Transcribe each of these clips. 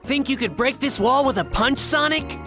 Think you could break this wall with a punch, Sonic?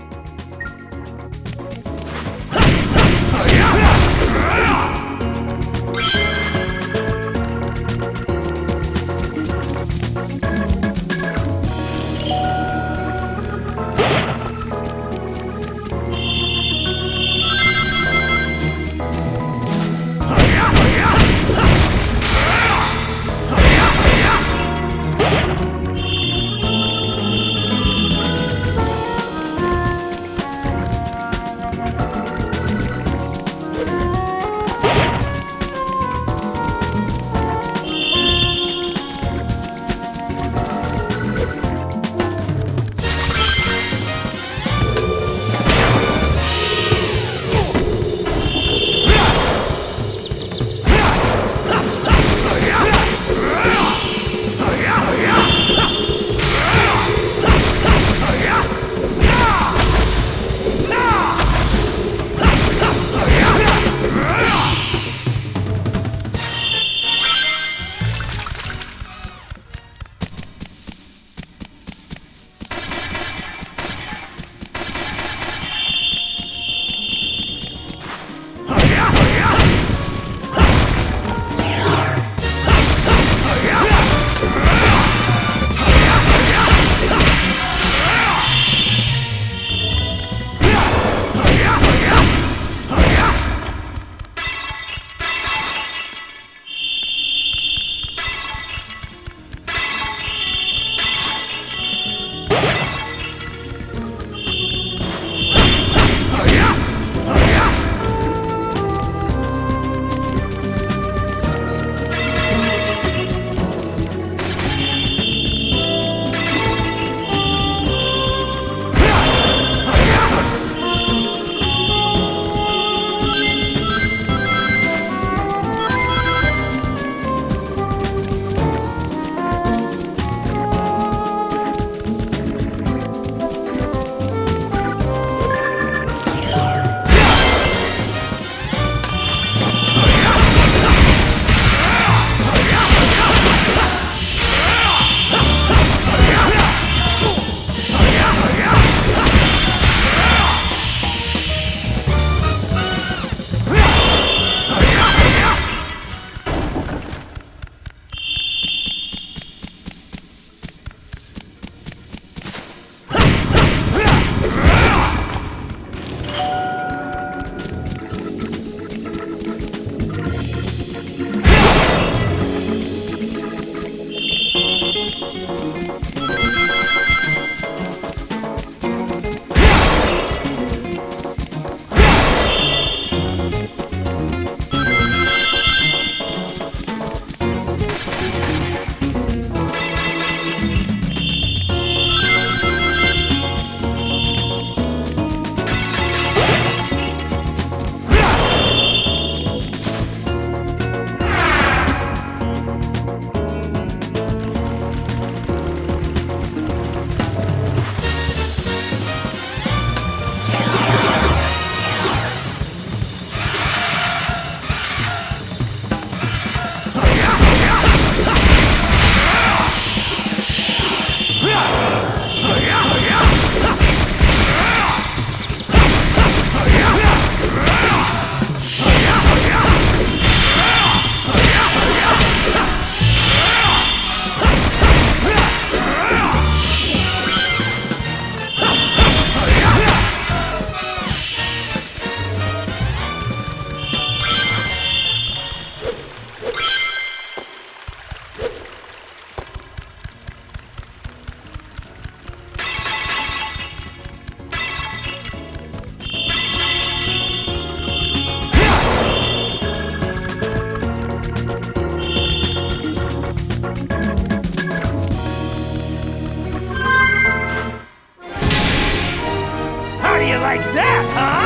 like that, huh?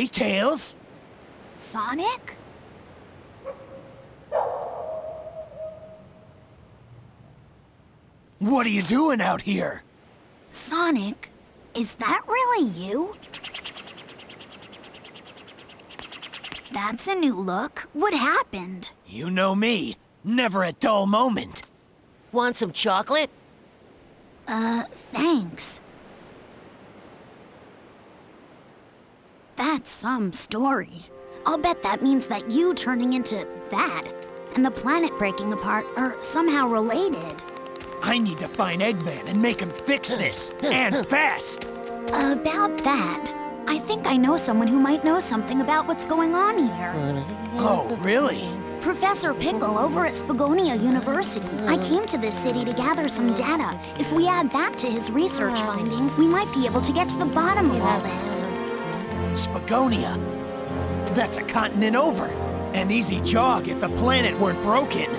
Hey, Tails. Sonic? What are you doing out here? Sonic, is that really you? That's a new look. What happened? You know me. Never a dull moment. Want some chocolate? Thanks. That's some story. I'll bet that means that you turning into that and the planet breaking apart are somehow related. I need to find Eggman and make him fix this, and fast! About that, I think I know someone who might know something about what's going on here. Oh, really? Professor Pickle over at Spagonia University. I came to this city to gather some data. If we add that to his research findings, we might be able to get to the bottom of all this. Spagonia. That's a continent over. An easy jog if the planet weren't broken.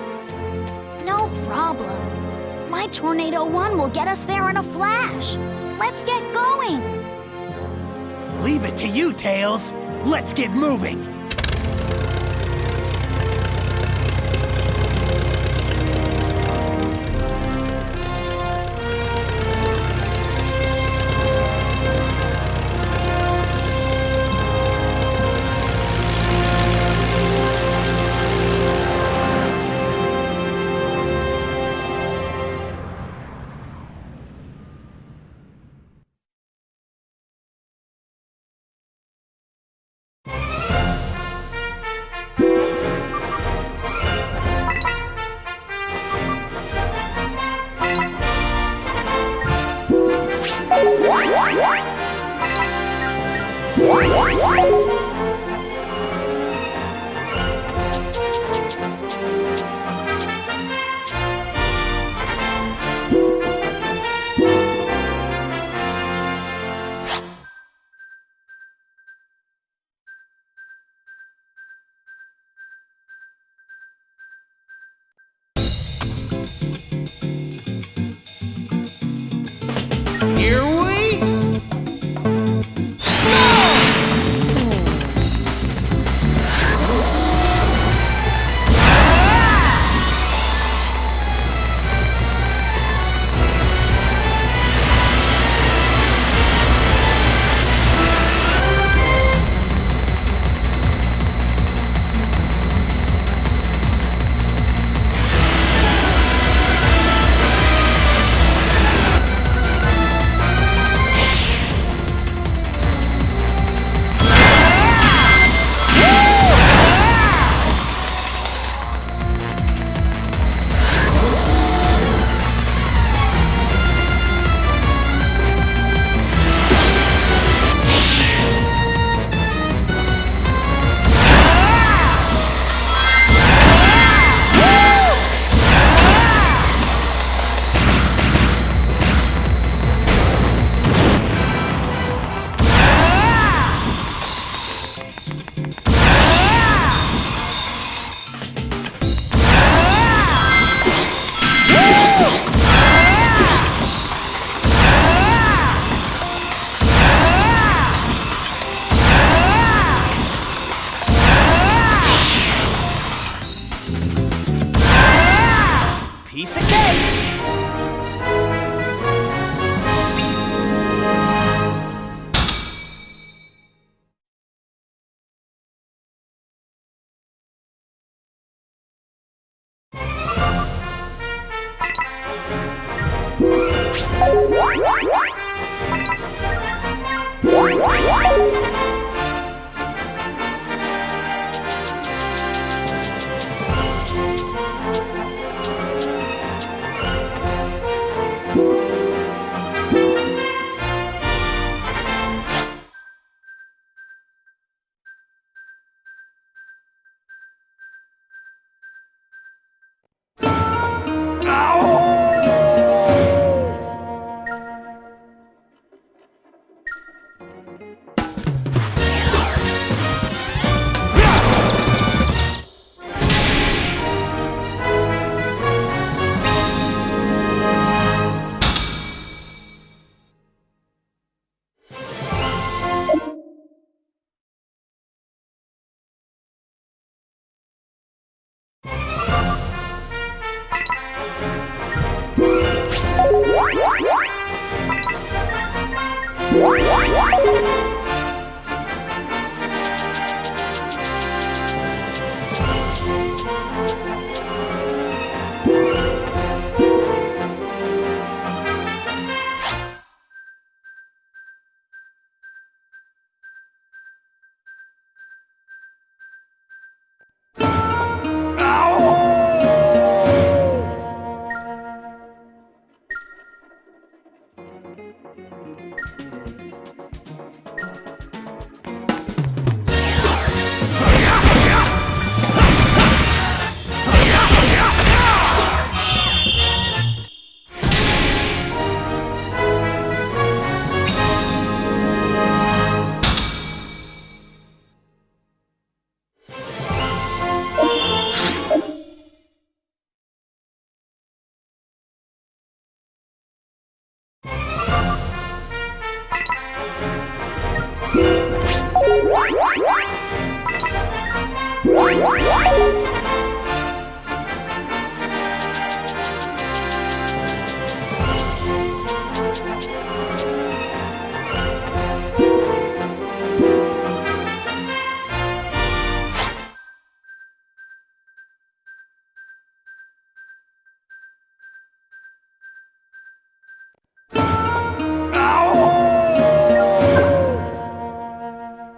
No problem. My Tornado 1 will get us there in a flash. Let's get going. Leave it to you, Tails. Let's get moving. Here we piece of cake.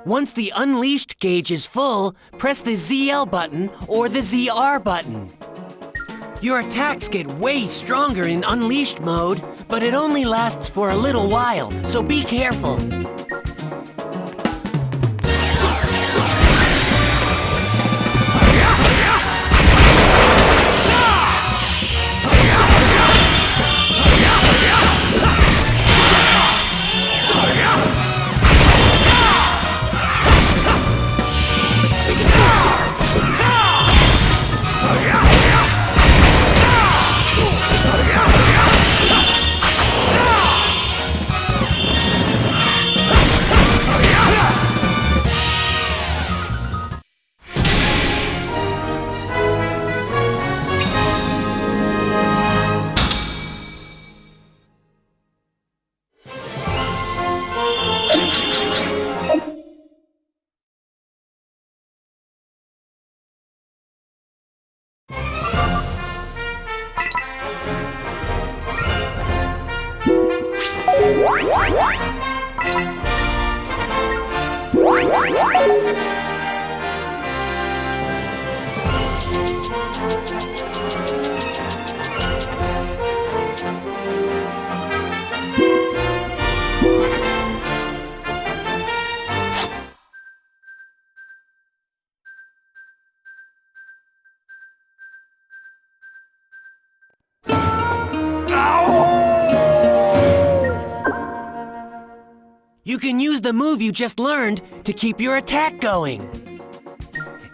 Once the Unleashed gauge is full, press the ZL button or the ZR button. Your attacks get way stronger in Unleashed mode, but it only lasts for a little while, so be careful. You can use the move you just learned to keep your attack going.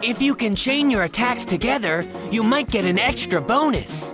If you can chain your attacks together, you might get an extra bonus.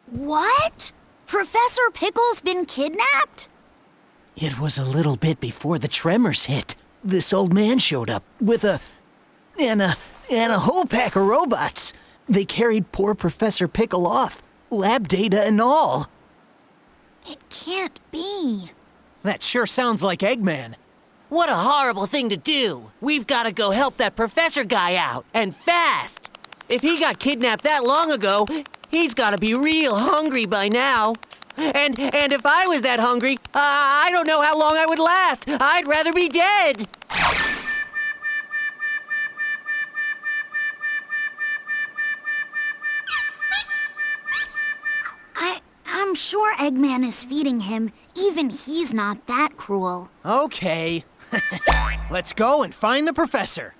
What? Professor Pickle's been kidnapped? It was a little bit before the tremors hit. This old man showed up with a whole pack of robots. They carried poor Professor Pickle off, lab data and all. It can't be. That sure sounds like Eggman. What a horrible thing to do. We've got to go help that professor guy out, and fast. If he got kidnapped that long ago, he's got to be real hungry by now. And if I was that hungry, I don't know how long I would last. I'd rather be dead. I'm sure Eggman is feeding him. Even he's not that cruel. Okay. Let's go and find the professor.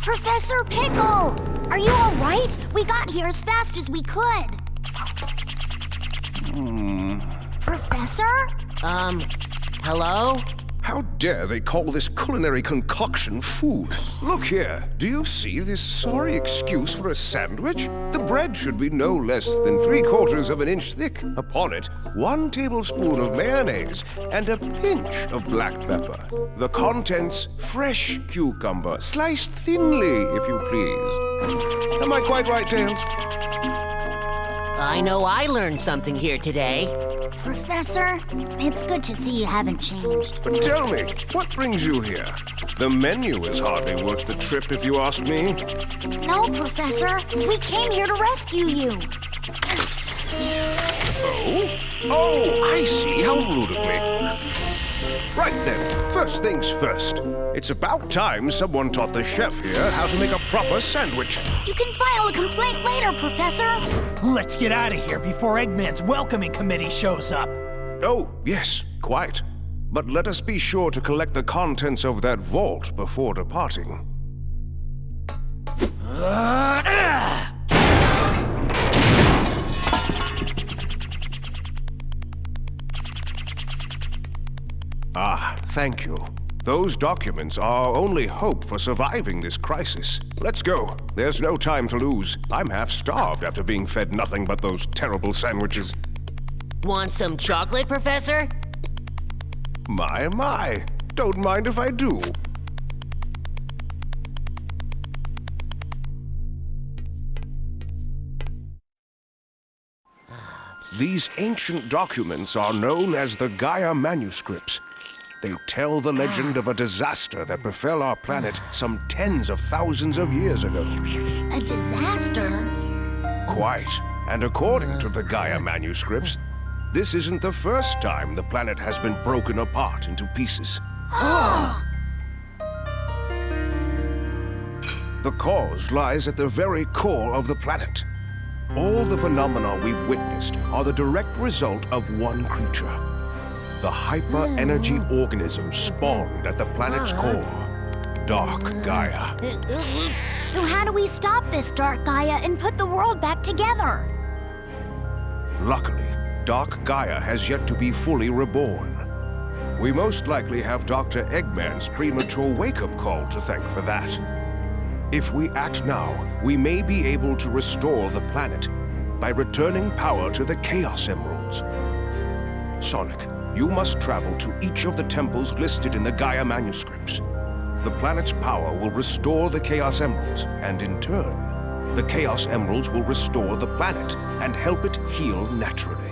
Professor Pickle! Are you all right? We got here as fast as we could. Professor? Hello? How dare they call this culinary concoction food? Look here, do you see this sorry excuse for a sandwich? The bread should be no less than 3/4 of an inch thick. Upon it, 1 tablespoon of mayonnaise and a pinch of black pepper. The contents, fresh cucumber, sliced thinly, if you please. Am I quite right, Tails? I know I learned something here today. Professor, it's good to see you haven't changed. But tell me, what brings you here? The menu is hardly worth the trip, if you ask me. No, Professor. We came here to rescue you. Oh, I see. How rude of me. Right then, first things first. It's about time someone taught the chef here how to make a proper sandwich. You can file a complaint later, Professor. Let's get out of here before Eggman's welcoming committee shows up. Oh, yes, quite. But let us be sure to collect the contents of that vault before departing. Ah, thank you. Those documents are our only hope for surviving this crisis. Let's go. There's no time to lose. I'm half starved after being fed nothing but those terrible sandwiches. Want some chocolate, Professor? My. Don't mind if I do. These ancient documents are known as the Gaia manuscripts. They tell the legend of a disaster that befell our planet some tens of thousands of years ago. A disaster? Quite. And according to the Gaia manuscripts, this isn't the first time the planet has been broken apart into pieces. The cause lies at the very core of the planet. All the phenomena we've witnessed are the direct result of one creature. The hyper-energy organism spawned at the planet's core. Dark Gaia. So how do we stop this Dark Gaia and put the world back together? Luckily, Dark Gaia has yet to be fully reborn. We most likely have Dr. Eggman's premature wake-up call to thank for that. If we act now, we may be able to restore the planet by returning power to the Chaos Emeralds. Sonic, you must travel to each of the temples listed in the Gaia manuscripts. The planet's power will restore the Chaos Emeralds, and in turn, the Chaos Emeralds will restore the planet and help it heal naturally.